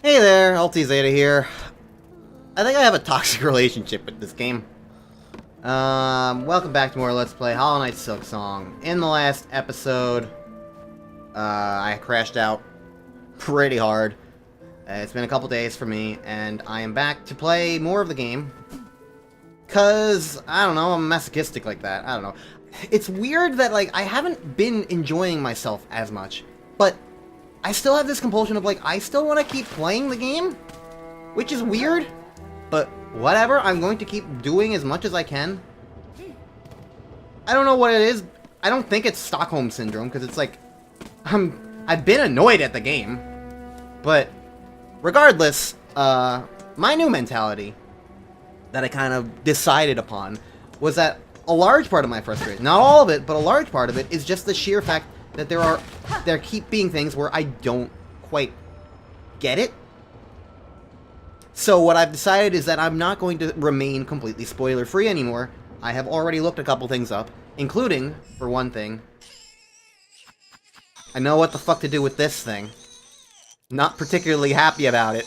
Hey there, Ulti Zeta here. I think I have a toxic relationship with this game. Welcome back to more Let's Play Hollow Knight Silksong. In the last episode, I crashed out pretty hard. It's been a couple days for me, and I am back to play more of the game. Cause, I don't know, I'm masochistic like that. I don't know. It's weird that, like, I haven't been enjoying myself as much, but I still have this compulsion of, like, I still want to keep playing the game, which is weird, but whatever, I'm going to keep doing as much as I can. I don't know what it is. I don't think it's Stockholm Syndrome, because it's like, I've been annoyed at the game, but regardless, my new mentality that I kind of decided upon was that a large part of my frustration, not all of it, but a large part of it, is just the sheer fact that there keep being things where I don't quite get it. So what I've decided is that I'm not going to remain completely spoiler-free anymore. I have already looked a couple things up, including, for one thing, I know what the fuck to do with this thing. Not particularly happy about it.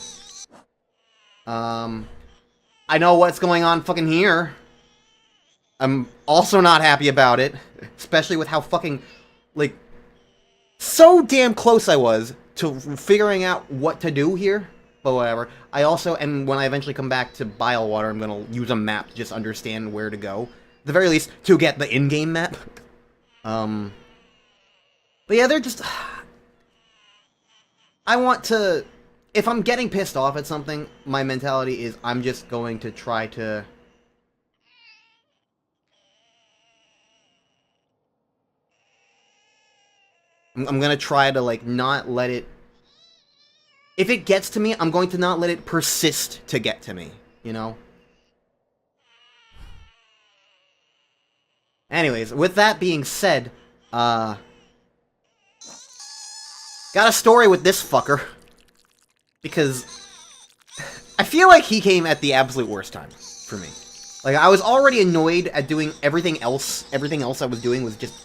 I know what's going on fucking here. I'm also not happy about it, especially with how fucking, like, so damn close I was to figuring out what to do here, but whatever. I also, and when I eventually come back to Bilewater, I'm gonna use a map to just understand where to go. At the very least, to get the in-game map. But yeah, they're just... I want to... If I'm getting pissed off at something, my mentality is I'm just going to try to... I'm gonna try to, like, not let it... If it gets to me, I'm going to not let it persist to get to me, you know? Anyways, with that being said, got a story with this fucker. Because I feel like he came at the absolute worst time for me. Like, I was already annoyed at doing everything else. Everything else I was doing was just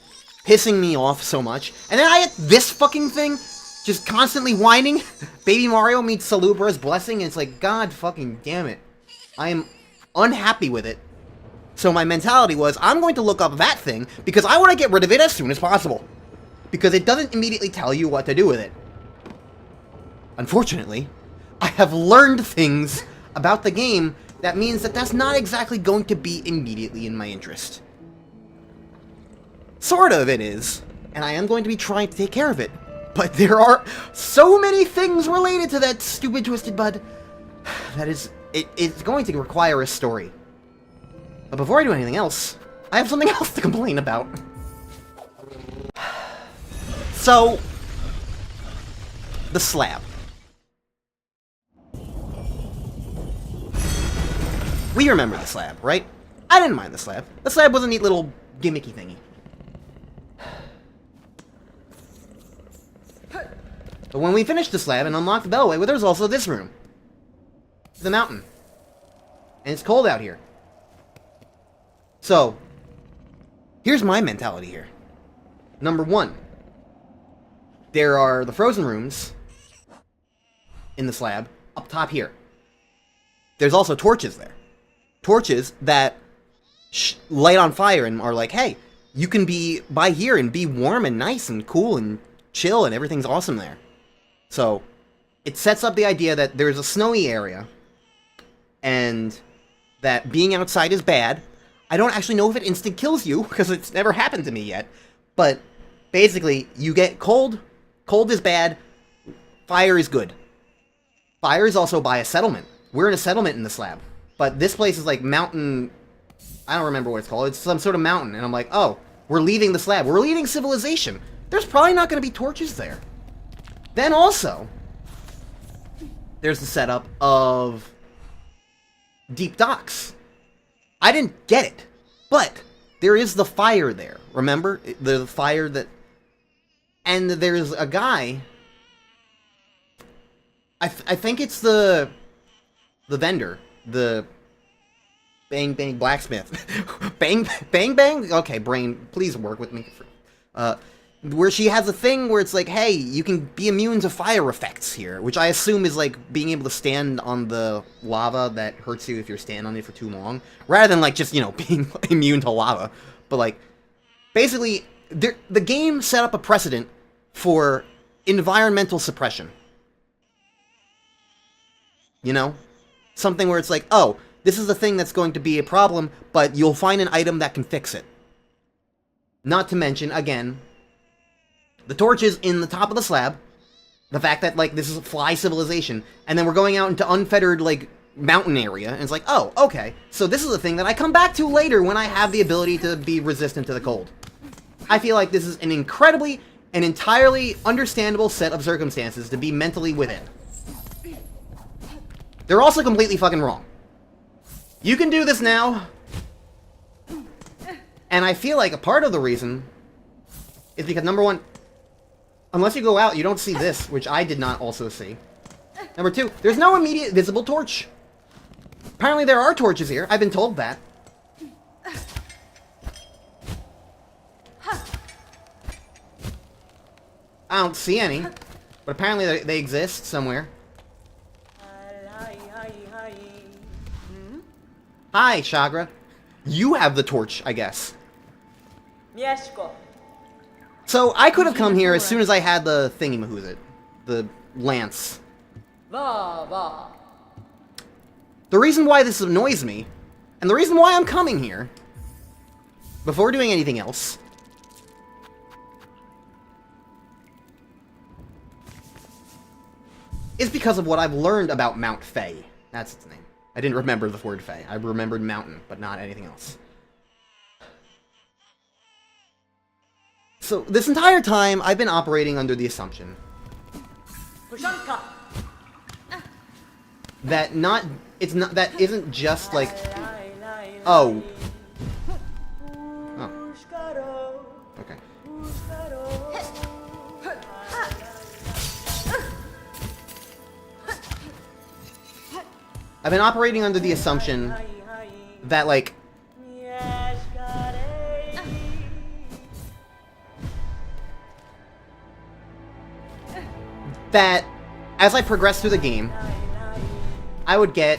pissing me off so much. And then I had this fucking thing just constantly whining. Baby Mario meets Salubra's blessing, and it's like, God fucking damn it. I am unhappy with it. So my mentality was, I'm going to look up that thing, because I want to get rid of it as soon as possible. Because it doesn't immediately tell you what to do with it. Unfortunately, I have learned things about the game that means that that's not exactly going to be immediately in my interest. Sort of it is, and I am going to be trying to take care of it. But there are so many things related to that stupid Twisted Bud that it's going to require a story. But before I do anything else, I have something else to complain about. So, the slab. We remember the slab, right? I didn't mind the slab. The slab was a neat little gimmicky thingy. But when we finished the slab and unlocked the Bellway, well, there's also this room. The mountain. And it's cold out here. So, here's my mentality here. Number one, there are the frozen rooms in the slab up top here. There's also torches there. Torches that light on fire and are like, hey, you can be by here and be warm and nice and cool and chill and everything's awesome there. So, it sets up the idea that there's a snowy area and that being outside is bad. I don't actually know if it instant kills you, because it's never happened to me yet. But, basically, you get cold. Cold is bad. Fire is good. Fire is also by a settlement. We're in a settlement in the slab. But this place is like mountain... I don't remember what it's called. It's some sort of mountain. And I'm like, oh, we're leaving the slab. We're leaving civilization. There's probably not going to be torches there. Then also, there's the setup of deep docks. I didn't get it, but there is the fire there. Remember? The fire that... And there's a guy... I think it's the vendor. The... Bang Bang Blacksmith. Bang Bang? Okay, brain, please work with me. where she has a thing where it's like, hey, you can be immune to fire effects here, which I assume is like being able to stand on the lava that hurts you if you're standing on it for too long, rather than like just, you know, being immune to lava. But like, basically, the game set up a precedent for environmental suppression. You know? Something where it's like, oh, this is a thing that's going to be a problem, but you'll find an item that can fix it. Not to mention, again, the torches in the top of the slab, the fact that, like, this is a fly civilization, and then we're going out into unfettered, like, mountain area, and it's like, oh, okay, so this is a thing that I come back to later when I have the ability to be resistant to the cold. I feel like this is an entirely understandable set of circumstances to be mentally within. They're also completely fucking wrong. You can do this now, and I feel like a part of the reason is because, number one, unless you go out, you don't see this, which I did not also see. Number two, there's no immediate visible torch. Apparently there are torches here. I've been told that. I don't see any, but apparently they exist somewhere. Hi, Chagra. You have the torch, I guess. So I could have come here as soon as I had the thingy-mahoosit. The lance. The reason why this annoys me, and the reason why I'm coming here, before doing anything else, is because of what I've learned about Mount Fae. That's its name. I didn't remember the word Fae. I remembered mountain, but not anything else. So, this entire time, I've been operating under the assumption that that isn't just like, oh. Oh. Okay. I've been operating under the assumption that, like, that as I progress through the game, I would get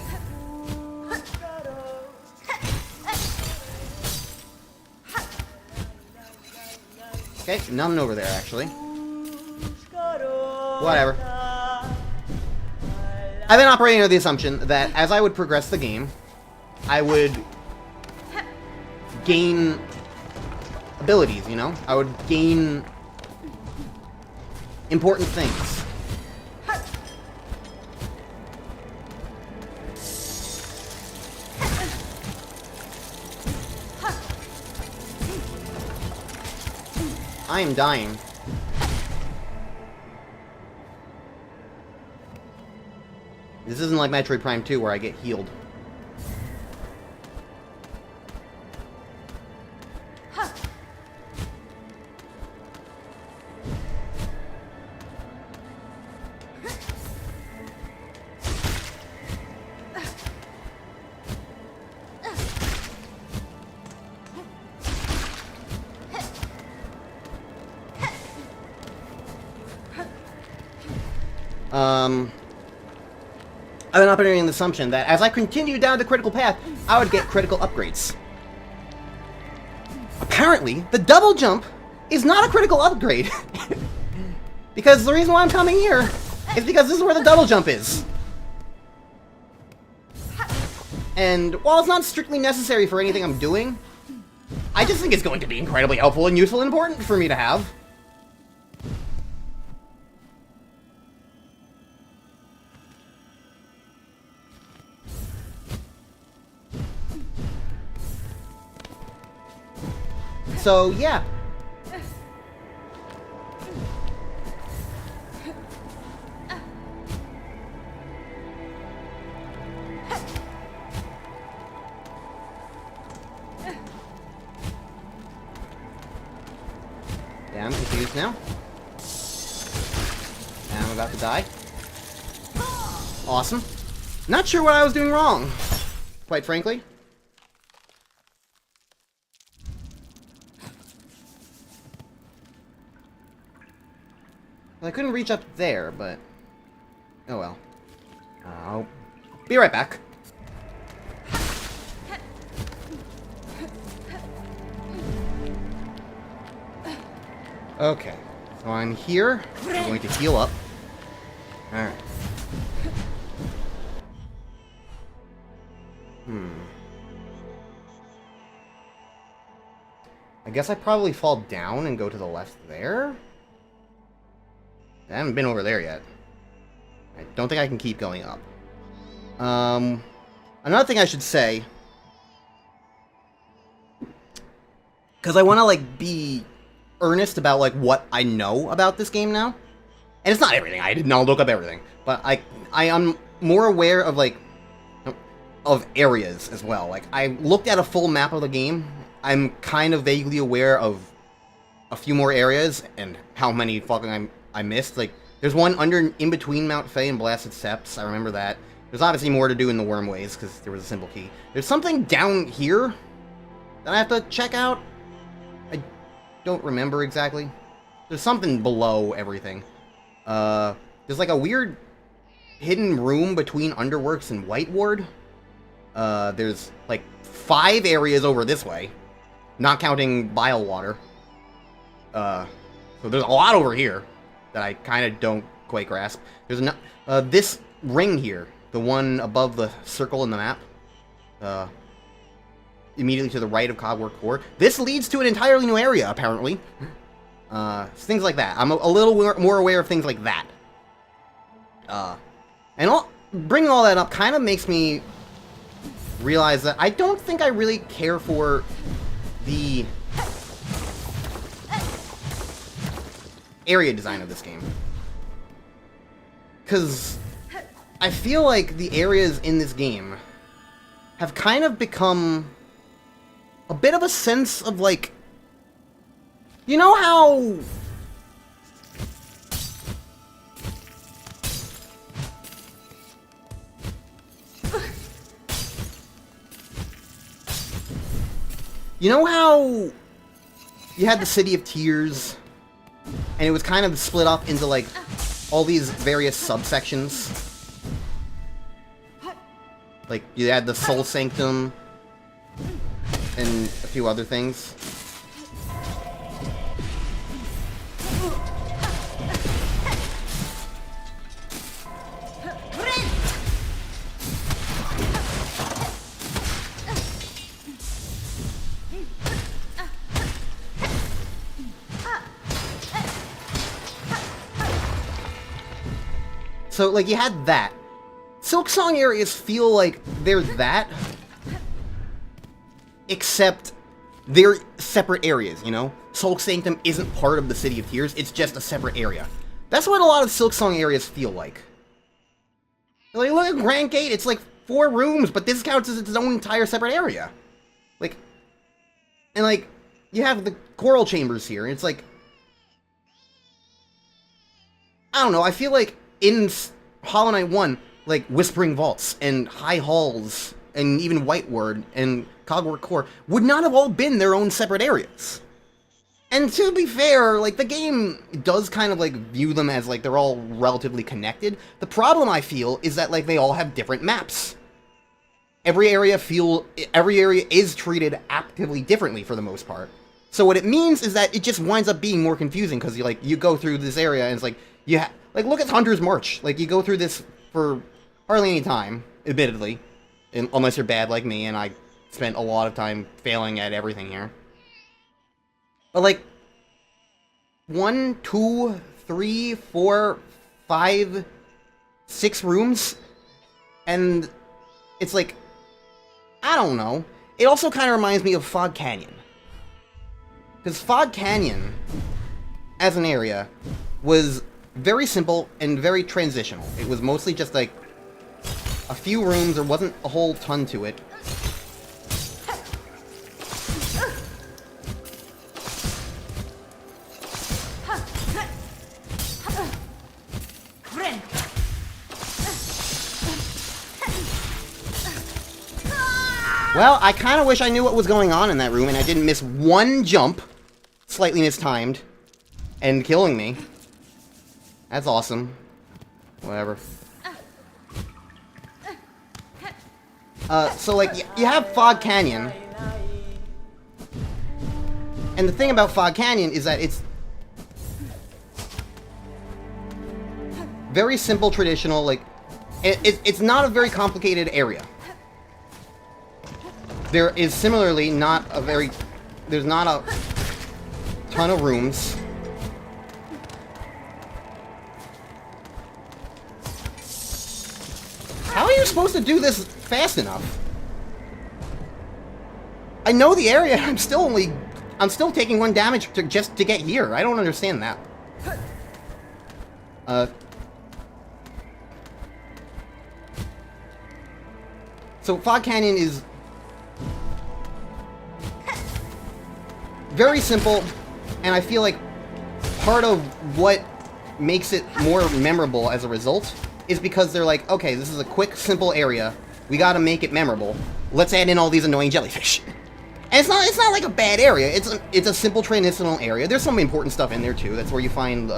okay, nothing over there actually. Whatever. I've been operating under the assumption that as I would progress the game, I would gain abilities, you know? I would gain important things. I am dying. This isn't like Metroid Prime 2 where I get healed. I've been operating on the assumption that as I continue down the critical path, I would get critical upgrades. Apparently, the double jump is not a critical upgrade. Because the reason why I'm coming here is because this is where the double jump is. And while it's not strictly necessary for anything I'm doing, I just think it's going to be incredibly helpful and useful and important for me to have. So, yeah. Yeah, I'm confused now. And I'm about to die. Awesome. Not sure what I was doing wrong, quite frankly. I couldn't reach up there, but... Oh well. I'll be right back. Okay. So I'm here. I'm going to heal up. Alright. I guess I probably fall down and go to the left there? I haven't been over there yet. I don't think I can keep going up. Another thing I should say... Because I want to, like, be earnest about, like, what I know about this game now. And it's not everything. I did not look up everything. But I am more aware of, like, of areas as well. Like, I looked at a full map of the game. I'm kind of vaguely aware of a few more areas and how many fucking I missed. Like, there's one in between Mount Fae and Blasted Steps. I remember that. There's obviously more to do in the Wormways because there was a simple key. There's something down here that I have to check out. I don't remember exactly. There's something below everything. There's like a weird hidden room between Underworks and White Ward. There's like 5 areas over this way, not counting Bile Water. So there's a lot over here that I kind of don't quite grasp. There's this ring here, the one above the circle in the map, immediately to the right of Cogwork Core. This leads to an entirely new area, apparently. Things like that. I'm a little more aware of things like that. Bringing all that up kind of makes me realize that I don't think I really care for the area design of this game. Because I feel like the areas in this game have kind of become a bit of a sense of, like, you know how... You know how you had the City of Tears, and it was kind of split up into, like, all these various subsections? Like, you had the Soul Sanctum, and a few other things. So, like, you had that. Silksong areas feel like they're that, except they're separate areas, you know? Soul Sanctum isn't part of the City of Tears, it's just a separate area. That's what a lot of Silksong areas feel like. Like, look at Grand Gate, it's like 4 rooms, but this counts as its own entire separate area. Like, and like, you have the Coral Chambers here, and it's like... I don't know, I feel like in Hollow Knight 1, like, Whispering Vaults, and High Halls, and even White Ward, and Cogwork Core, would not have all been their own separate areas. And to be fair, like, the game does kind of, like, view them as, like, they're all relatively connected. The problem, I feel, is that, like, they all have different maps. Every area is treated actively differently, for the most part. So what it means is that it just winds up being more confusing, because you go through this area, and it's like, like, look at Hunter's March. Like, you go through this for hardly any time, admittedly. Unless you're bad like me, and I spent a lot of time failing at everything here. But, like, 1, 2, 3, 4, 5, 6 rooms, and it's like, I don't know. It also kind of reminds me of Fog Canyon. Because Fog Canyon, as an area, was very simple and very transitional. It was mostly just, like, a few rooms. There wasn't a whole ton to it. Well, I kind of wish I knew what was going on in that room and I didn't miss one jump, slightly mistimed, and killing me. That's awesome. Whatever. So, like, you have Fog Canyon. And the thing about Fog Canyon is that it's very simple, traditional, like, it's not a very complicated area. There is similarly not a very... There's not a ton of rooms. How are you supposed to do this fast enough? I know the area, I'm still taking 1 damage just to get here. I don't understand that. So Fog Canyon is very simple, and I feel like part of what makes it more memorable as a result is because they're like, okay, this is a quick, simple area. We gotta make it memorable. Let's add in all these annoying jellyfish. And it's not like a bad area. It's a simple transitional area. There's some important stuff in there too. That's where you find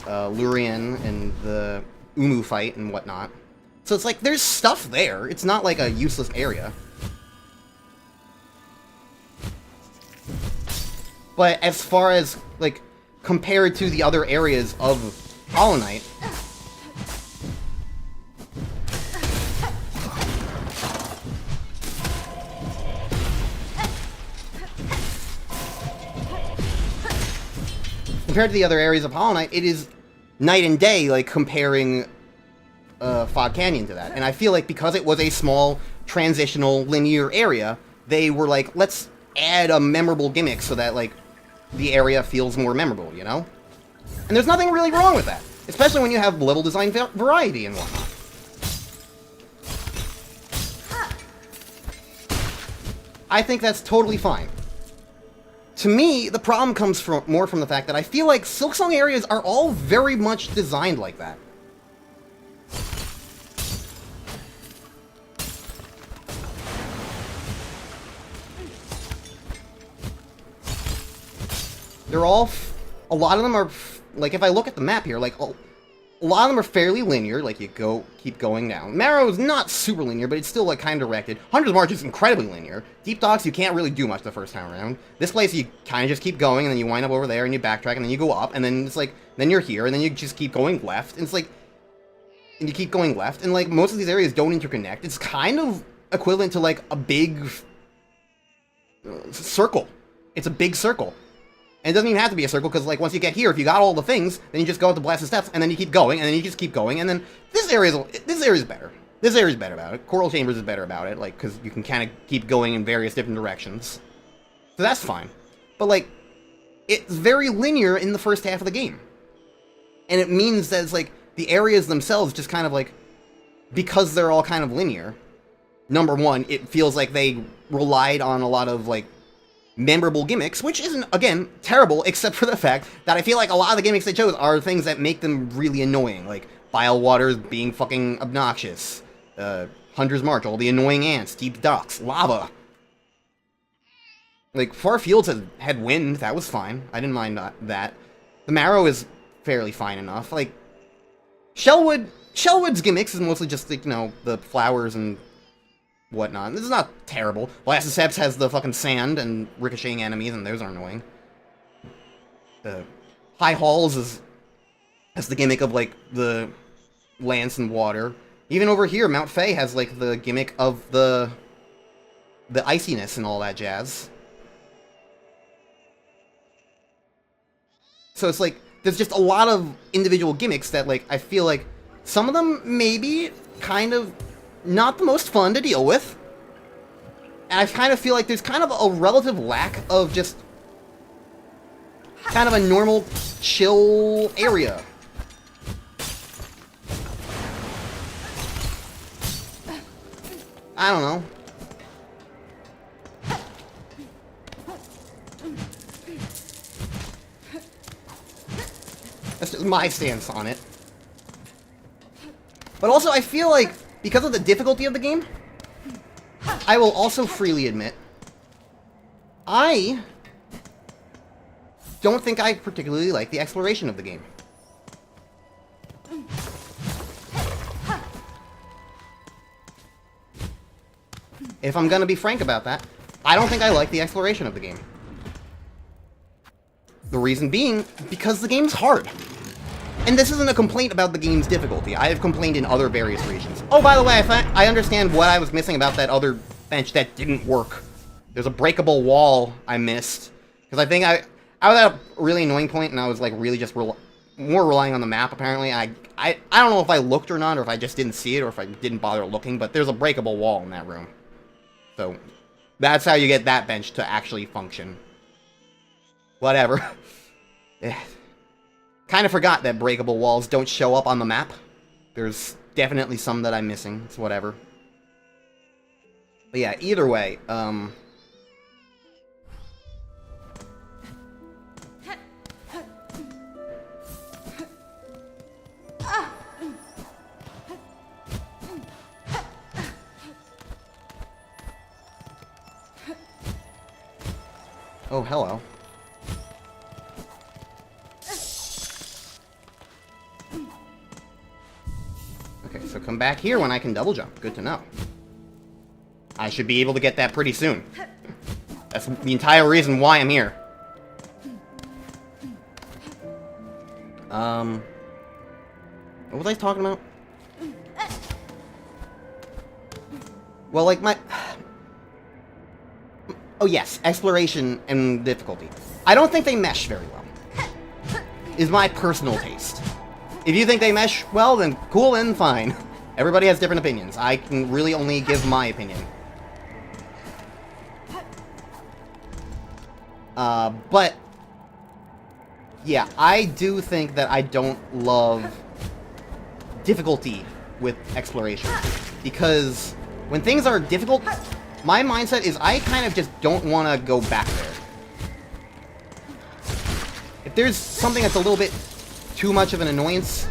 Lurien and the Umu fight and whatnot. So it's like there's stuff there. It's not like a useless area. But as far as like compared to the other areas of Hollow Knight, compared to the other areas of Hollow Knight, it is night and day, like, comparing Fog Canyon to that. And I feel like because it was a small, transitional, linear area, they were like, let's add a memorable gimmick so that, like, the area feels more memorable, you know? And there's nothing really wrong with that, especially when you have level design variety and whatnot. I think that's totally fine. To me, the problem comes more from the fact that I feel like Silksong areas are all very much designed like that. They're all... a lot of them are... like, if I look at the map here, like, a lot of them are fairly linear, like, you keep going down. Marrow is not super linear, but it's still, like, kind of directed. Hunter's March is incredibly linear. Deep Docks, you can't really do much the first time around. This place, you kind of just keep going, and then you wind up over there, and you backtrack, and then you go up, and then it's like, then you're here, and then you just keep going left, and it's like... and you keep going left, and, like, most of these areas don't interconnect. It's kind of equivalent to, like, a big... circle. It's a big circle. And it doesn't even have to be a circle, because, like, once you get here, if you got all the things, then you just go up the blasted steps, and then you keep going, and then you just keep going, and then this area's better. This area's better about it. Coral Chambers is better about it, like, because you can kind of keep going in various different directions. So that's fine. But, like, it's very linear in the first half of the game. And it means that it's, like, the areas themselves just kind of, like, because they're all kind of linear, number one, it feels like they relied on a lot of, like, memorable gimmicks, which isn't, again, terrible, except for the fact that I feel like a lot of the gimmicks they chose are things that make them really annoying, like Bile Waters being fucking obnoxious, Hunter's March, all the annoying ants, Deep Docks, lava. Like, Far Fields had wind, that was fine, I didn't mind that. The Marrow is fairly fine enough, like, Shellwood's gimmicks is mostly just, like, you know, the flowers and whatnot. This is not terrible. Blastoseps has the fucking sand and ricocheting enemies, and those are annoying. High Halls has the gimmick of, like, the lance and water. Even over here, Mount Fay has, like, the gimmick of the iciness and all that jazz. So it's like, there's just a lot of individual gimmicks that, like, I feel like some of them maybe kind of not the most fun to deal with. And I kind of feel like there's kind of a relative lack of just kind of a normal, chill area. I don't know. That's just my stance on it. But also, I feel like, because of the difficulty of the game, I will also freely admit, I don't think I particularly like the exploration of the game. If I'm gonna be frank about that, I don't think I like the exploration of the game. The reason being, because the game's hard. And this isn't a complaint about the game's difficulty. I have complained in other various regions. Oh, by the way, I understand what I was missing about that other bench that didn't work. There's a breakable wall I missed. Because I think I was at a really annoying point, and I was like really just more relying on the map, apparently. I don't know if I looked or not, or if I just didn't see it, or if I didn't bother looking, but there's a breakable wall in that room. So, that's how you get that bench to actually function. Whatever. Kind of forgot that breakable walls don't show up on the map. There's definitely some that I'm missing. It's whatever. But yeah, either way, oh, hello. Okay, so come back here when I can double jump. Good to know. I should be able to get that pretty soon. That's the entire reason why I'm here. What was I talking about? Well, like, oh yes, exploration and difficulty. I don't think they mesh very well. Is my personal taste. If you think they mesh well, then cool and fine. Everybody has different opinions. I can really only give my opinion. But yeah, I do think that I don't love difficulty with exploration. Because when things are difficult, my mindset is I kind of just don't want to go back there. If there's something that's a little bit too much of an annoyance,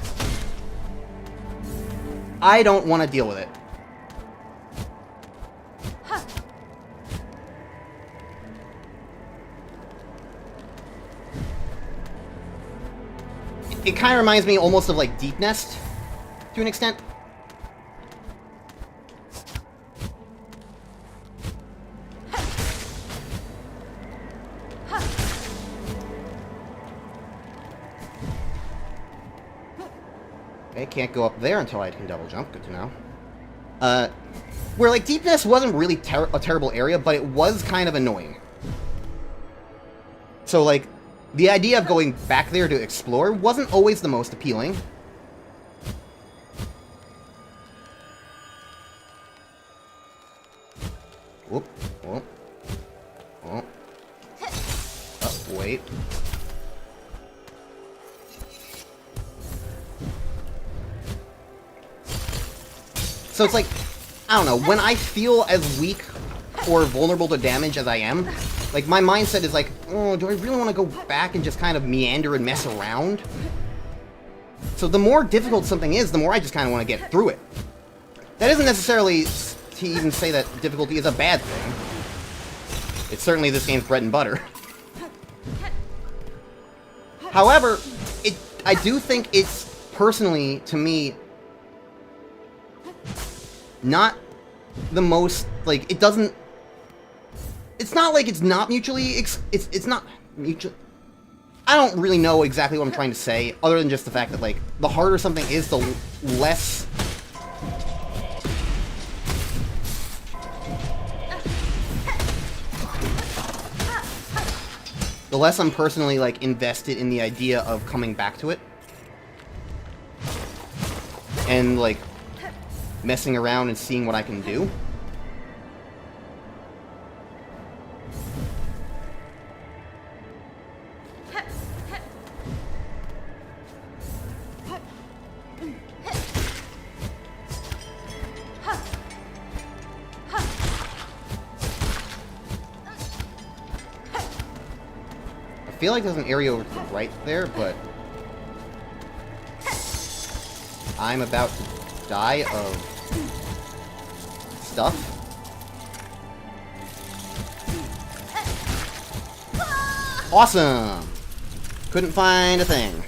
I don't want to deal with it. It kind of reminds me almost of like Deep Nest, to an extent. Okay, can't go up there until I can double jump. Good to know. Where like Deep Nest wasn't really a terrible area, but it was kind of annoying. So like, the idea of going back there to explore wasn't always the most appealing. Whoop, whoop, whoop. Oh, wait. So it's like, I don't know, when I feel as weak or vulnerable to damage as I am, like, my mindset is like, oh, do I really want to go back and just kind of meander and mess around? So the more difficult something is, the more I just kind of want to get through it. That isn't necessarily to even say that difficulty is a bad thing. It's certainly this game's bread and butter. However, I do think it's, personally, to me, not the most, like, it doesn't... It's not like it's not mutually... It's not mutually... I don't really know exactly what I'm trying to say, other than just the fact that, like, the harder something is, the less... The less I'm personally, like, invested in the idea of coming back to it. And, like, messing around and seeing what I can do. I feel like there's an area over to the right there, but I'm about to die of stuff. Awesome! Couldn't find a thing.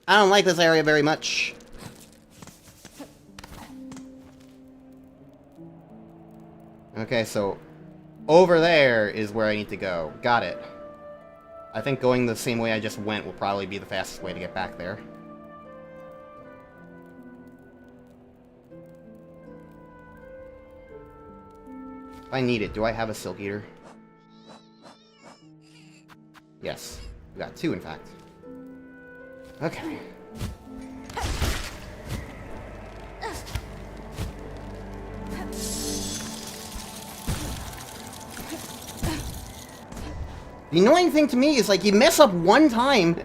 I don't like this area very much. Okay, so over there is where I need to go. Got it. I think going the same way I just went will probably be the fastest way to get back there. If I need it, do I have a Silk Eater? Yes. We got 2, in fact. Okay. The annoying thing to me is, like, you mess up one time,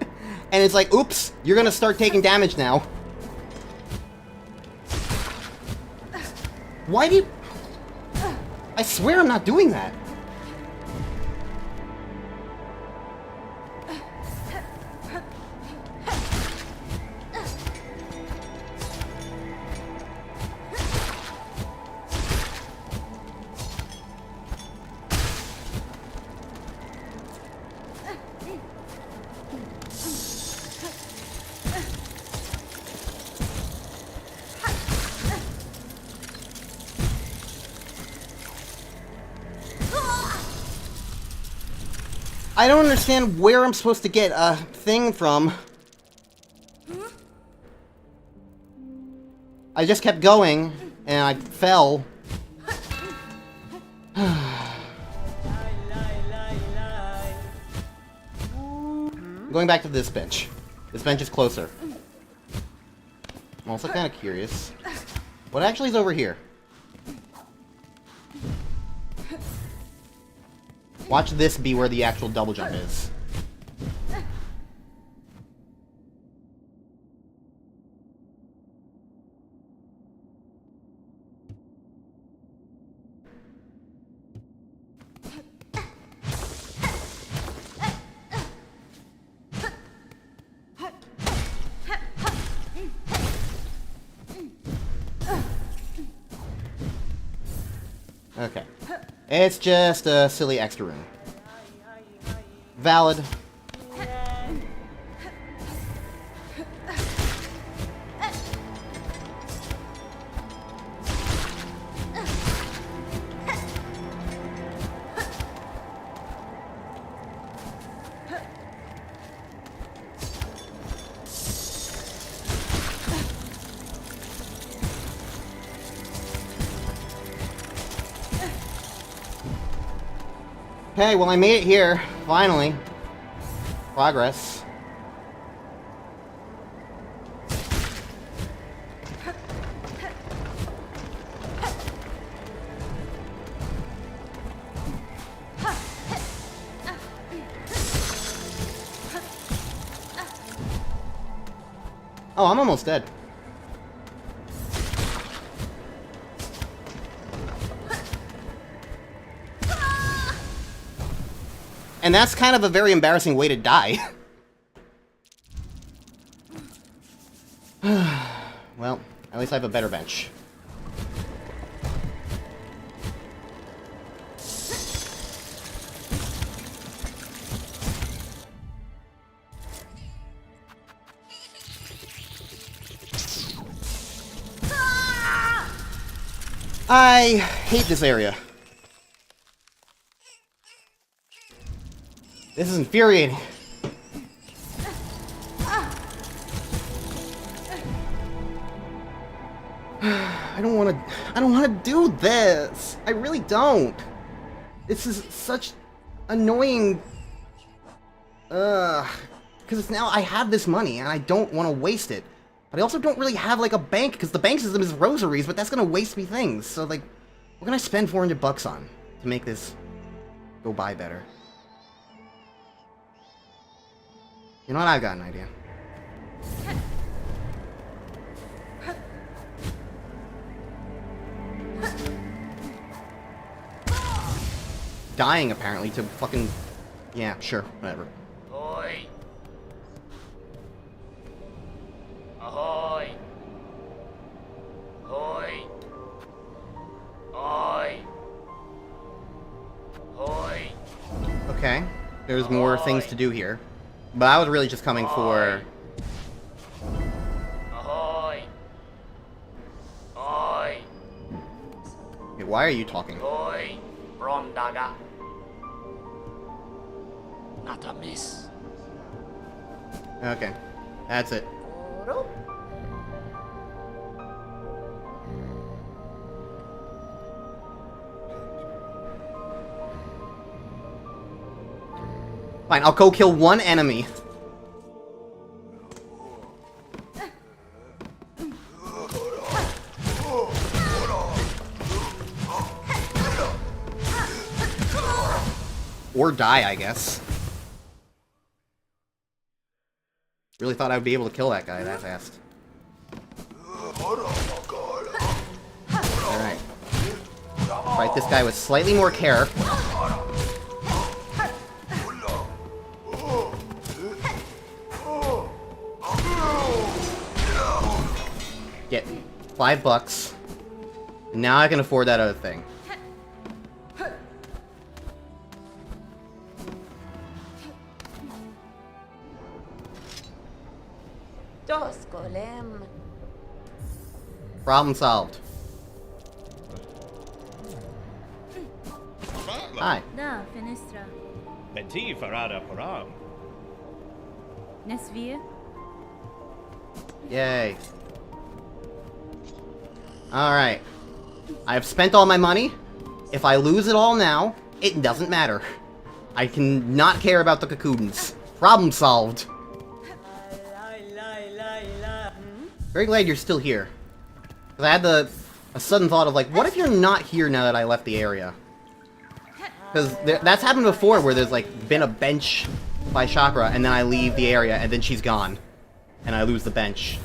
and it's like, oops, you're gonna start taking damage now. Why do you... I swear I'm not doing that. I don't understand where I'm supposed to get a thing from. I just kept going, and I fell. Going back to this bench. This bench is closer. I'm also kind of curious. What actually is over here? Watch this be where the actual double jump is. Okay. It's just a silly extra room. Valid. Okay, well I made it here, finally. Progress. Oh, I'm almost dead. And that's kind of a very embarrassing way to die. Well, at least I have a better bench. I hate this area. This is infuriating. I don't want to do this. I really don't. This is such annoying. Because it's now I have this money and I don't want to waste it. But I also don't really have like a bank because the bank system is rosaries, but that's going to waste me things. So like, what can I spend 400 bucks on to make this go by better? You know what? I've got an idea. Dying, apparently, to fucking... Yeah, sure, whatever. Ahoy! Ahoy! Ahoy! Ahoy! Ahoy! Okay, there's more things to do here. But I was really just coming for... Ahoy! Oi! Wait, why are you talking? Oi! From Daga. Not a miss. Okay. That's it. Fine, I'll go kill one enemy. Or die, I guess. Really thought I would be able to kill that guy that fast. Alright. Fight this guy with slightly more care. Get $5. Now I can afford that other thing. Dos golem. Problem solved. Hi. Da, fenestra. Benti farada param. Nesvia. Yay. Alright. I've spent all my money. If I lose it all now, it doesn't matter. I can not care about the cocoons. Problem solved. Very glad you're still here. 'Cause I had a sudden thought of like, what if you're not here now that I left the area? Because that's happened before where there's like been a bench by Chakra and then I leave the area and then she's gone. And I lose the bench.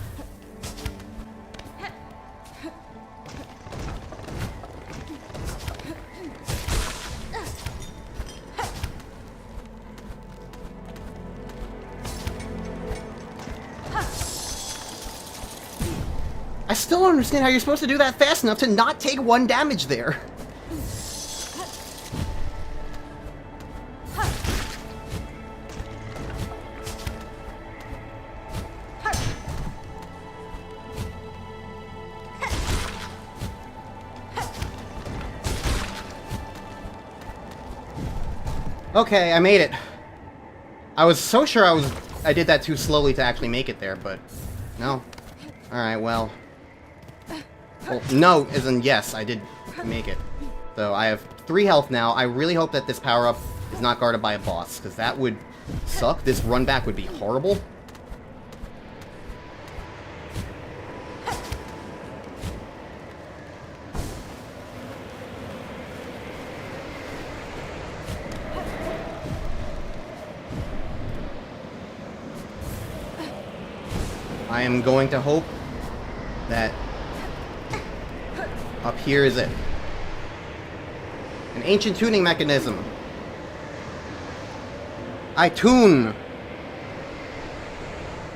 I still don't understand how you're supposed to do that fast enough to not take 1 damage there. Okay, I made it. I was so sure I did that too slowly to actually make it there, but no. Alright, well, no, as in yes, I did make it. So I have 3 health now. I really hope that this power-up is not guarded by a boss, because that would suck. This run back would be horrible. I am going to hope that up here is it. An ancient tuning mechanism. I tune.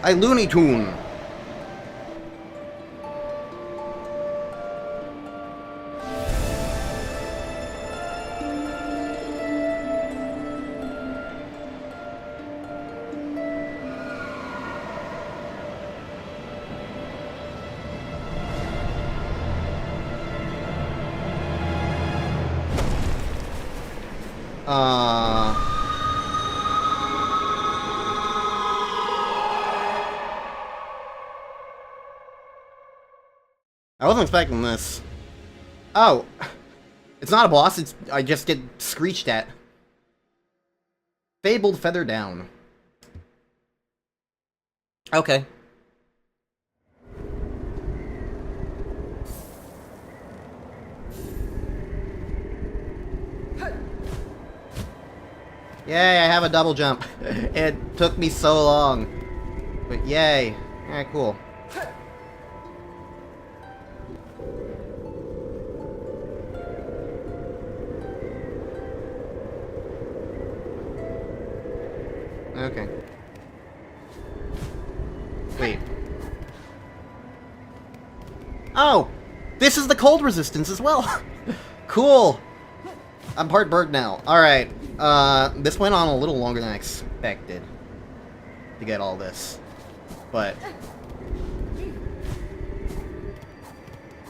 I Looney Tune. I wasn't expecting this. Oh. It's not a boss, it's I just get screeched at. Fabled Feather Down. Okay. Yay, I have a double jump. It took me so long. But yay. Alright, cool. Okay. Wait. Oh! This is the cold resistance as well! Cool! I'm part bird now. Alright. This went on a little longer than I expected. to get all this. But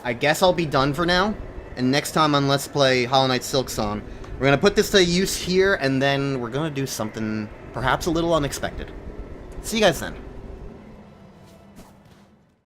I guess I'll be done for now. And next time on Let's Play Hollow Knight Silksong, we're going to put this to use here, and then we're going to do something perhaps a little unexpected. See you guys then.